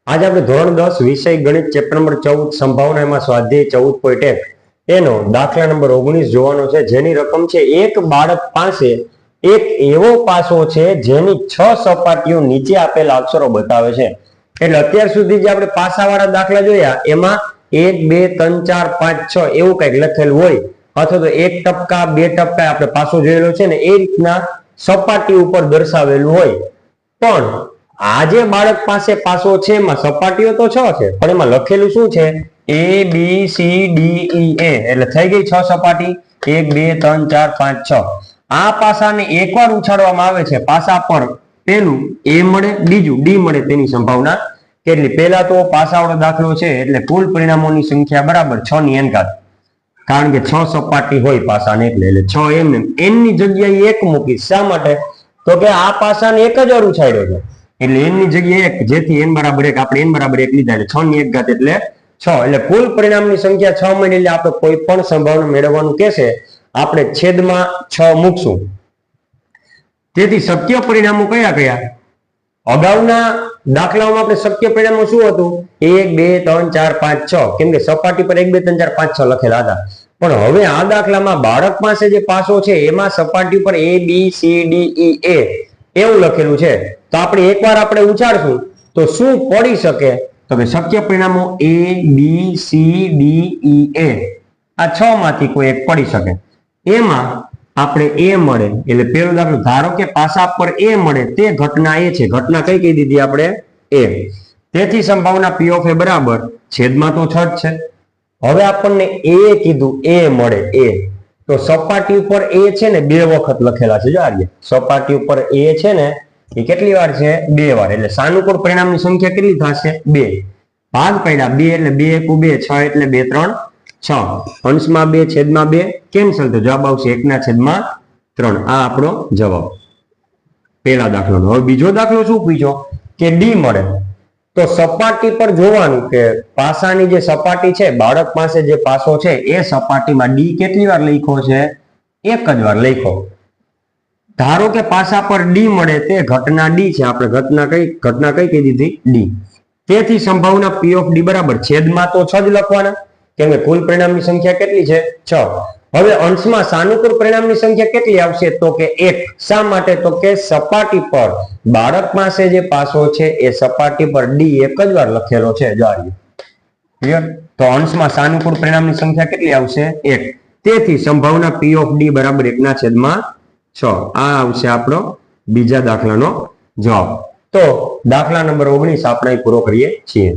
આજે આપણે ધોરણ 10 વિષય ગણિત ચેપ્ટર નંબર 14 સંભાવના એમાં સ્વાધ્યાય 14.1 એનો દાખલા નંબર 19 જોવાનો છે, જેની રકમ છે એક બાળક પાસે એક એવો પાસો છે જેની 6 સપાટીઓ નીચે આપેલા અક્ષરો બતાવે છે. એટલે અત્યાર સુધી જે આપણે પાસાવાળા દાખલા જોયા એમાં 1 2 3 4 5 6 એવું કંઈક લખેલું હોય, અથવા તો 1 ટપકા 2 ટપકા આપણે પાસો જોયેલો છે ને એ રીતના સપાટી ઉપર દર્શાવેલું હોય. પણ આજે બાળક પાસે પાસો છે એમાં સપાટીઓ તો 6 છે, પણ એમાં લખેલું શું છે? A B C D E A. એટલે થઈ ગઈ 6 સપાટી. 1 2 3 4 5 6. આ પાસાને એકવાર ઉછાળવામાં આવે છે, પાસા પર પેલું A મળે, બીજું D મળે તેની સંભાવના કેટલી? પહેલા તો પાસાવાળો દાખલો છે એટલે કુલ પરિણામોની સંખ્યા બરાબર 6 ની n ઘાત, કારણ કે 6 સપાટી હોય પાસાને એટલે 6 એમ n ની જગ્યાએ 1 મૂકીશ. શા માટે? તો કે આ પાસાને એક જ વાર ઉછાળ્યો છે એટલે n ની જગ્યાએ 1, જેથી n બરાબર 1 આપણે n બરાબર 1 લીધા એટલે 6 ની 1 ઘાત એટલે 6. એટલે કુલ પરિણામની સંખ્યા 6 મળી. એટલે આપણે કોઈ પણ સંભાવના મેળવવાનું કહેશે આપણે છેદમાં 6 મૂકશું. તેથી શક્ય પરિણામો કયા કયા? અગાઉના દાખલાઓમાં આપણે શક્ય પરિણામો શું હતું? 1 2 3 4 5 6, કેમ કે સપાટી પર 1 2 3 4 5 6 લખેલા હતા. પણ હવે આ દાખલામાં બાળક પાસે જે પાસો છે એમાં સપાટી પર A B C D E A એવું લખેલું છે. તો આપણે એકવાર આપણે ઉછાળશું તો શું પડી શકે? તો કે શક્ય પરિણામો A B C D E A આ 6 માંથી કોઈ એક પડી શકે. એમાં આપણે A મળે એટલે પેલો દાખલો, ધારો કે પાસા પર A મળે તે ઘટના એ છે. ઘટના કઈ કહી દીધી આપણે? A. તેથી સંભાવના P of A બરાબર છેદમાં તો 6 જ છે. હવે આપણને A કીધું, A મળે A, તો સપાટી ઉપર A છે ને 2 વખત લખેલા છે. જો આ સપાટી ઉપર A છે ને એ કેટલી વાર છે? 2 વાર. એટલે સાનુકૂળ પરિણામની સંખ્યા કેટલી થશે? 2. ભાગ પડ્યા 2 એટલે 2 * 2 6 એટલે 2 3 6. અંશમાં 2 છેદમાં 2 કેન્સલ, તો જવાબ આવશે 1/3. આ આપણો જવાબ પહેલા દાખલાનો. હવે બીજો દાખલો શું પૂછ્યો? કે D મળે. તો સપાટી પર જોવાનું કે પાસાની જે સપાટી છે, બાળક પાસે જે પાસો છે એ સપાટીમાં D કેટલી વાર લખ્યો છે? એક જ વાર લખ્યો. ધારો કે પાસા પર D મળે તે ઘટના D છે. આપણે ઘટના કઈ કહી દીધી? D. તેથી સંભાવના P of D બરાબર છેદમાં તો 6 જ લખવાના, કેમ કે કુલ પરિણામની સંખ્યા કેટલી છે? 6. હવે અંશમાં સાનુકૂળ પરિણામની સંખ્યા કેટલી આવશે? તો કે 1. શા માટે? તો કે સપાટી પર બાળક પાસે જે પાસો છે એ સપાટી પર D એક જ વાર લખેલો છે. ક્લિયર? તો અંશમાં સાનુકૂળ પરિણામની સંખ્યા કેટલી આવશે? 1. તેથી સંભાવના P of D બરાબર 1/6. આ આવશે આપણો બીજા દાખલાનો જવાબ. તો દાખલા નંબર 19 આપણે પૂરો કરીએ છીએ.